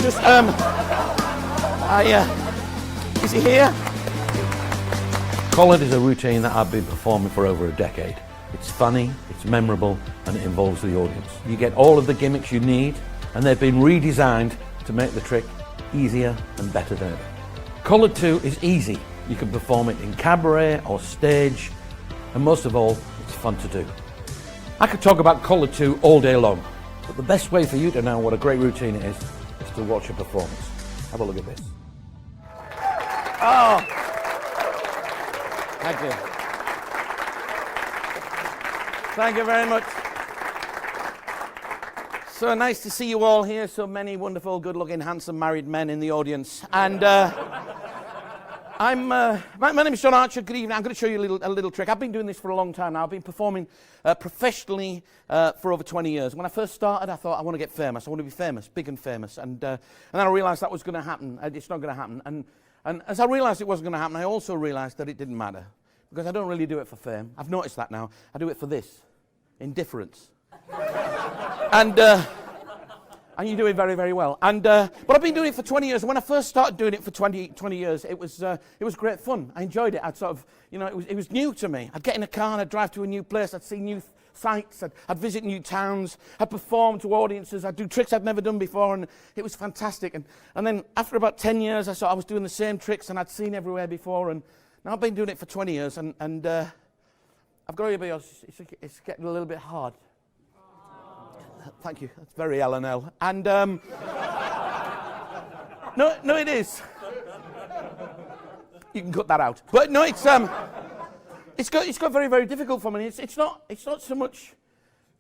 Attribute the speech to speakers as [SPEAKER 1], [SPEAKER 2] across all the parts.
[SPEAKER 1] Just, is he here? Collared is a routine that I've been performing for over a decade. It's funny, it's memorable, and it involves the audience. You get all of the gimmicks you need, and they've been redesigned to make the trick easier and better than ever. Collared 2 is easy. You can perform it in cabaret or stage, and most of all, it's fun to do. I could talk about Collared 2 all day long, but the best way for you to know what a great routine it is to watch a performance. Have a look at this. Oh! Thank you. Thank you very much. So nice to see you all here, so many wonderful, good-looking, handsome married men in the audience. And my name is John Archer. Good evening. I'm going to show you a little trick. I've been doing this for a long time now. I've been performing professionally for over 20 years. When I first started, I thought, I want to get famous. I want to be famous, big and famous. And then I realized that was going to happen. It's not going to happen. And as I realized it wasn't going to happen, I also realized that it didn't matter. Because I don't really do it for fame. I've noticed that now. I do it for this. Indifference. And you do it very, very well. But I've been doing it for 20 years. And when I first started doing it for 20 years, it was great fun. I enjoyed it. I'd sort of, it was new to me. I'd get in a car and I'd drive to a new place. I'd see new sights. I'd visit new towns. I'd perform to audiences. I'd do tricks I'd never done before, and it was fantastic. And then after about 10 years, I saw I was doing the same tricks and I'd seen everywhere before. And now I've been doing it for 20 years, and I've got to be honest, it's getting a little bit hard. Thank you. That's very L&L. And no, it is. You can cut that out. But no, it's got very, very difficult for me. It's not so much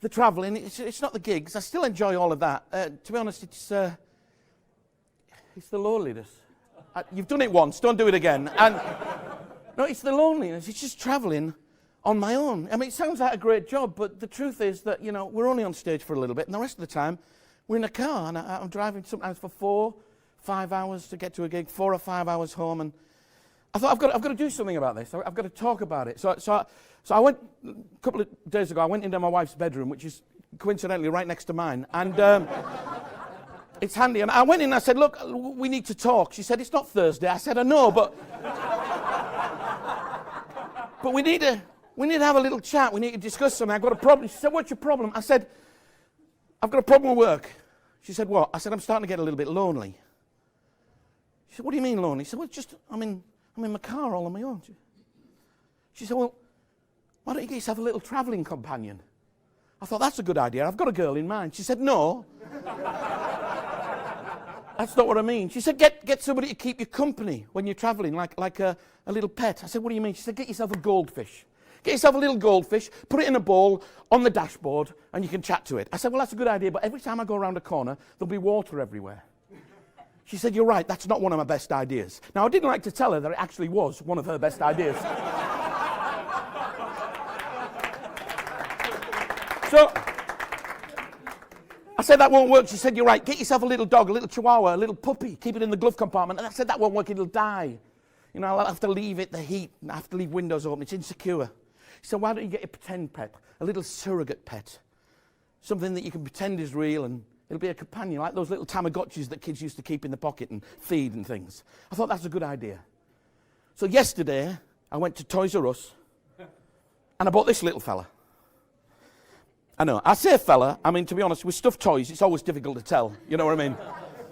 [SPEAKER 1] the travelling. It's not the gigs. I still enjoy all of that. To be honest, it's the loneliness. You've done it once. Don't do it again. And no, it's the loneliness. It's just travelling on my own. I mean, it sounds like a great job, but the truth is that, we're only on stage for a little bit, and the rest of the time, we're in a car, and I'm driving sometimes for 4-5 hours to get to a gig, 4 or 5 hours home, and I thought, I've got to do something about this. I've got to talk about it. So I went, a couple of days ago, I went into my wife's bedroom, which is coincidentally right next to mine, and it's handy, and I went in and I said, look, we need to talk. She said, it's not Thursday. I said, I know, but we need to have a little chat. We need to discuss something. I've got a problem. She said, what's your problem? I said, I've got a problem with work. She said, what? I said, I'm starting to get a little bit lonely. She said, what do you mean lonely? She said, well, I'm in my car all on my own. She said, well, why don't you get yourself a little travelling companion? I thought, that's a good idea. I've got a girl in mind. She said, no. That's not what I mean. She said, get somebody to keep you company when you're travelling, like a little pet. I said, what do you mean? She said, get yourself a goldfish. Get yourself a little goldfish, put it in a bowl on the dashboard, and you can chat to it. I said, well, that's a good idea, but every time I go around a corner, there'll be water everywhere. She said, you're right, that's not one of my best ideas. Now, I didn't like to tell her that it actually was one of her best ideas. So, I said, that won't work. She said, you're right, get yourself a little dog, a little chihuahua, a little puppy, keep it in the glove compartment. And I said, that won't work, it'll die. I'll have to leave it, the heat, I have to leave windows open, it's insecure. She said, why don't you get a pretend pet, a little surrogate pet, something that you can pretend is real, and it'll be a companion, like those little Tamagotchis that kids used to keep in the pocket and feed and things. I thought that's a good idea. So yesterday, I went to Toys R Us, and I bought this little fella. I know, I say fella, I mean, to be honest, with stuffed toys, it's always difficult to tell, you know what I mean?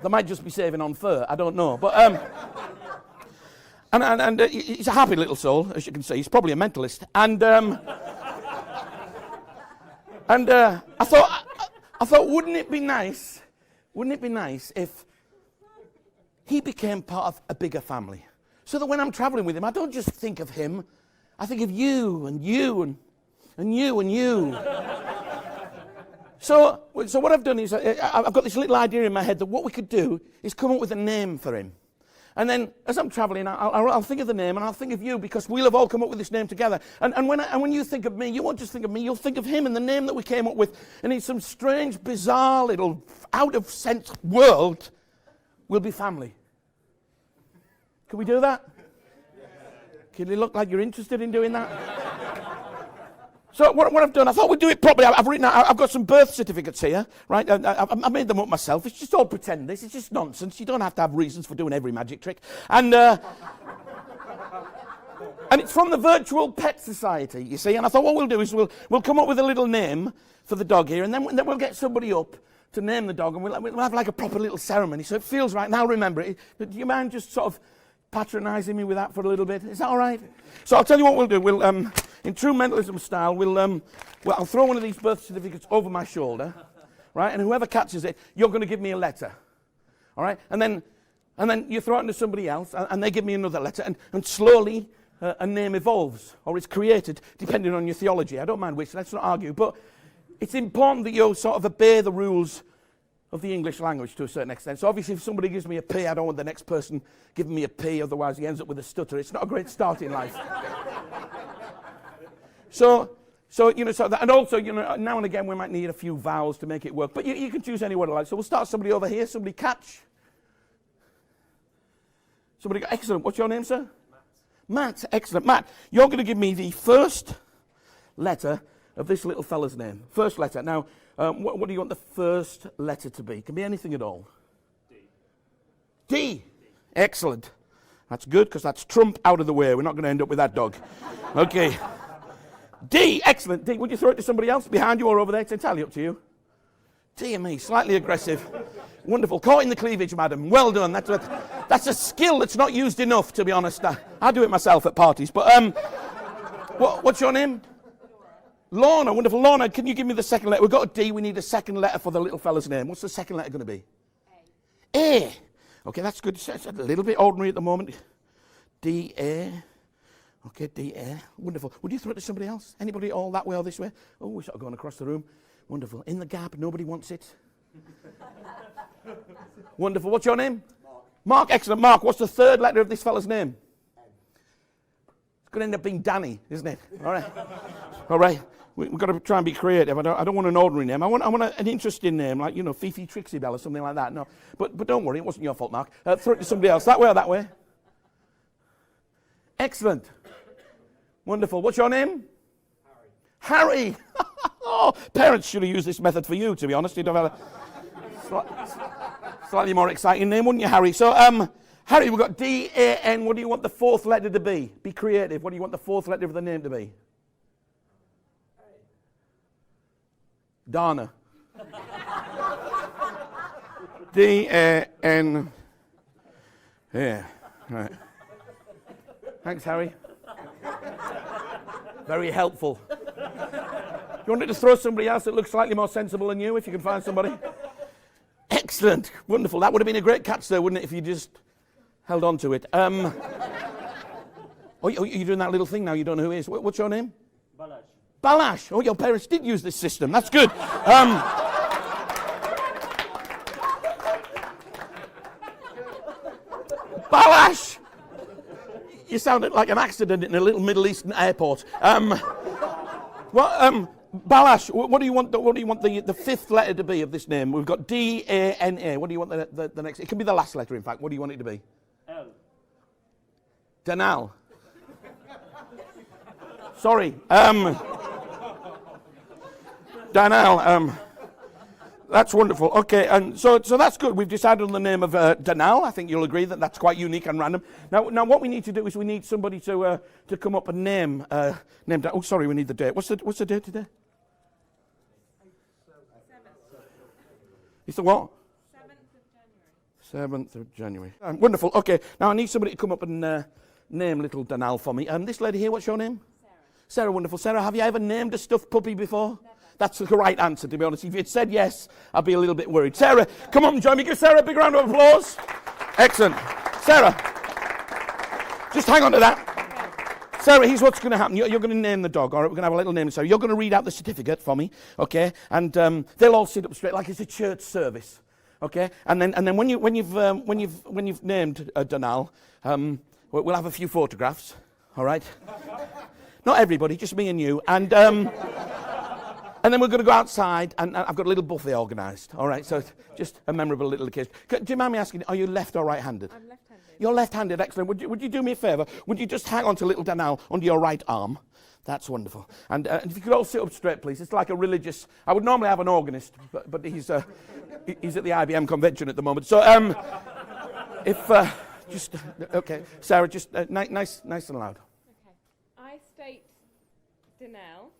[SPEAKER 1] They might just be saving on fur, I don't know, but And he's a happy little soul, as you can see. He's probably a mentalist. And I thought, wouldn't it be nice if he became part of a bigger family? So that when I'm traveling with him, I don't just think of him. I think of you and you and you and you. So what I've done is I've got this little idea in my head that what we could do is come up with a name for him. And then, as I'm travelling, I'll think of the name, and I'll think of you, because we'll have all come up with this name together. And when you think of me, you won't just think of me, you'll think of him and the name that we came up with. And in some strange, bizarre, little, out-of-sense world, we'll be family. Can we do that? Can you look like you're interested in doing that? So what I've done, I thought we'd do it properly. I've got some birth certificates here, right? I made them up myself. It's just all pretend. This is just nonsense. You don't have to have reasons for doing every magic trick. And it's from the Virtual Pet Society, you see. And I thought what we'll do is we'll come up with a little name for the dog here, and then we'll get somebody up to name the dog, and we'll have like a proper little ceremony, so it feels right. Now remember it. But do you mind just sort of patronising me with that for a little bit? Is that all right? So I'll tell you what we'll do. We'll, in true mentalism style, I'll throw one of these birth certificates over my shoulder, right? And whoever catches it, you're going to give me a letter, all right? And then you throw it to somebody else, and they give me another letter, and slowly a name evolves or is created, depending on your theology. I don't mind which. Let's not argue, but it's important that you sort of obey the rules of the English language to a certain extent. So obviously if somebody gives me a P, I don't want the next person giving me a P, otherwise he ends up with a stutter. It's not a great start in life. So and also, now and again we might need a few vowels to make it work, but you can choose any word I like. So we'll start somebody over here. Somebody catch. Somebody, excellent. What's your name, sir? Matt, excellent. Matt, you're going to give me the first letter of this little fella's name. First letter. Now, what do you want the first letter to be? It can be anything at all. D. D. Excellent. That's good, because that's Trump out of the way. We're not going to end up with that dog. Okay. D. Excellent. D. Would you throw it to somebody else behind you or over there? It's entirely up to you. Dear me, slightly aggressive. Wonderful. Caught in the cleavage, madam. Well done. That's a skill that's not used enough, to be honest. I do it myself at parties. But what's your name? Lorna. Wonderful. Lorna, can you give me the second letter? We've got a D. We need a second letter for the little fella's name. What's the second letter going to be? A. A. Okay, that's good. It's a little bit ordinary at the moment. D-A. Okay, D-A. Wonderful. Would you throw it to somebody else? Anybody all that way or this way? Oh, we're sort of going across the room. Wonderful. In the gap. Nobody wants it. Wonderful. What's your name? Mark. Mark, excellent. Mark, what's the third letter of this fella's name? It's going to end up being Danny, isn't it? All right. All right. We've got to try and be creative. I don't want an ordinary name. I want an interesting name, like, Fifi Trixie Bell or something like that. No, but don't worry, it wasn't your fault, Mark. Throw it to somebody else. That way or that way? Excellent. Wonderful. What's your name? Harry. Harry. Oh, parents should have used this method for you, to be honest. You'd have had a slightly more exciting name, wouldn't you, Harry? So, Harry, we've got D-A-N. What do you want the fourth letter to be? Be creative. What do you want the fourth letter of the name to be? Dana. D-A-N. Yeah, right. Thanks, Harry. Very helpful. You wanted to throw somebody else that looks slightly more sensible than you, if you can find somebody? Excellent. Wonderful. That would have been a great catch there, wouldn't it, if you just held on to it. Oh, you're doing that little thing now. You don't know who it is. What's your name? Balash. Balash. Oh, your parents did use this system. That's good. Balash. You sounded like an accident in a little Middle Eastern airport. Balash, what do you want the fifth letter to be of this name? We've got D-A-N-A. What do you want the next? It can be the last letter, in fact. What do you want it to be? L. Danal. Sorry. Danal. That's wonderful. Okay, and so that's good. We've decided on the name of Danal. I think you'll agree that that's quite unique and random. Now what we need to do is we need somebody to come up and name. Oh, sorry, we need the date. What's the date today? 7th. It's the what? 7th of January. Wonderful. Okay, now I need somebody to come up and name little Danal for me. This lady here, what's your name? Sarah. Sarah, wonderful. Sarah, have you ever named a stuffed puppy before? Never. That's the right answer, to be honest. If you'd said yes, I'd be a little bit worried. Sarah, come on and join me. Give Sarah a big round of applause. Excellent. Sarah, just hang on to that. Okay. Sarah, here's what's going to happen. You're going to name the dog, all right? We're going to have a little name. Sarah, you're going to read out the certificate for me, okay? And they'll all sit up straight like it's a church service, okay? And then when you've named Danal, we'll have a few photographs, all right? Not everybody, just me and you. And then we're going to go outside, and I've got a little buffet organised. All right, so it's just a memorable little occasion. Do you mind me asking, are you left or right-handed?
[SPEAKER 2] I'm left-handed.
[SPEAKER 1] You're left-handed, excellent. Would you do me a favour? Would you just hang on to little Danal under your right arm? That's wonderful. And if you could all sit up straight, please. It's like a religious... I would normally have an organist, but he's at the IBM convention at the moment. So, okay, Sarah, just nice and loud.
[SPEAKER 2] Okay. I state Danelle.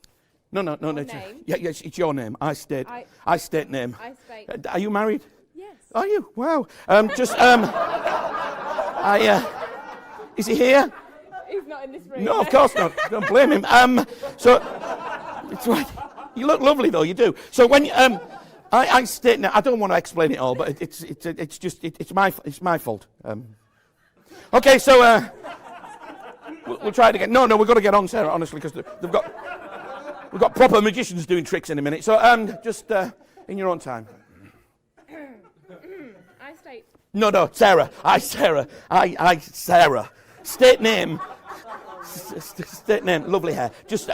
[SPEAKER 1] No.
[SPEAKER 2] Name?
[SPEAKER 1] Yeah, yes, it's your name. I state name.
[SPEAKER 2] I state.
[SPEAKER 1] Are you married?
[SPEAKER 2] Yes.
[SPEAKER 1] Are you? Wow. Is he here?
[SPEAKER 2] He's not in this room.
[SPEAKER 1] No, of course not. Don't blame him. So, it's right. You look lovely though. You do. So when I state now, I don't want to explain it all, but it's my fault. Okay, so we'll try it again. No, we've got to get on, Sarah. Honestly, because we've got proper magicians doing tricks in a minute. So just in your own time.
[SPEAKER 2] I state.
[SPEAKER 1] No, Sarah. Sarah. Sarah. State name. State name. Lovely hair. Just.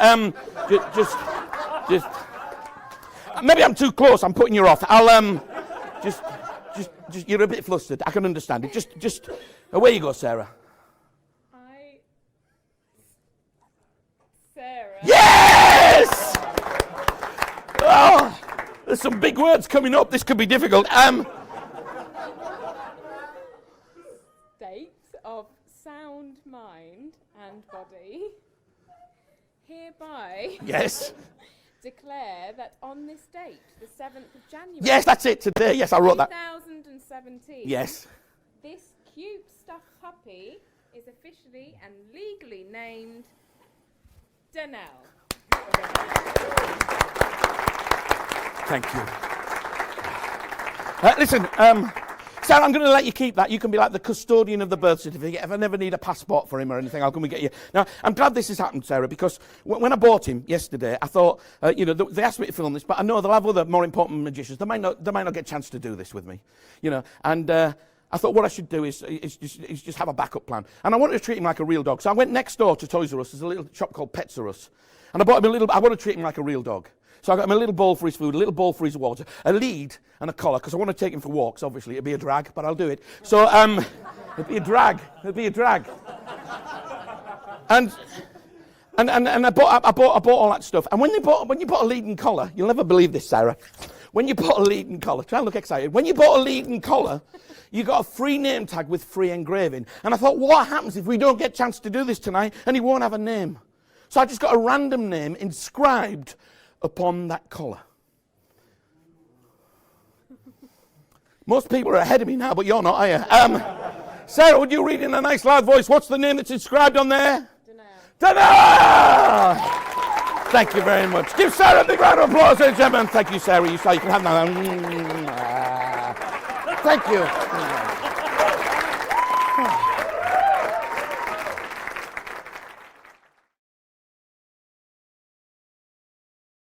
[SPEAKER 1] Maybe I'm too close. I'm putting you off. I'll just. You're a bit flustered. I can understand it. Just. Away you go, Sarah.
[SPEAKER 2] Sarah.
[SPEAKER 1] Yes! Oh, there's some big words coming up. This could be difficult.
[SPEAKER 2] State of sound mind and body. Hereby.
[SPEAKER 1] Yes.
[SPEAKER 2] Declare that on this date, the 7th of January.
[SPEAKER 1] Yes, that's it today. Yes, I wrote that.
[SPEAKER 2] 2017.
[SPEAKER 1] Yes.
[SPEAKER 2] This cute stuffed puppy is officially and legally named Danelle.
[SPEAKER 1] Thank you. Listen, Sarah, I'm going to let you keep that. You can be like the custodian of the birth certificate. If I never need a passport for him or anything, I'll come and get you. Now, I'm glad this has happened, Sarah, because when I bought him yesterday, I thought, they asked me to film this, but I know they'll have other more important magicians. They might not get a chance to do this with me, and I thought what I should do is just have a backup plan. And I wanted to treat him like a real dog. So I went next door to Toys R Us. There's a little shop called Pets R Us. And I bought him I want to treat him like a real dog. So I got him a little bowl for his food, a little bowl for his water, a lead and a collar, because I want to take him for walks, obviously. It'd be a drag, but I'll do it. So it'd be a drag. And I bought all that stuff. And when you bought a lead and collar, you'll never believe this, Sarah. When you bought a lead and collar, try and look excited. When you bought a lead and collar, you got a free name tag with free engraving. And I thought, what happens if we don't get a chance to do this tonight and he won't have a name? So I just got a random name inscribed upon that collar. Most people are ahead of me now, but you're not, are you? Sarah, would you read in a nice loud voice, what's the name that's inscribed on there? Danelle! Thank you very much. Give Sarah a big round of applause, ladies and gentlemen. Thank you, Sarah. You can have that. Thank you.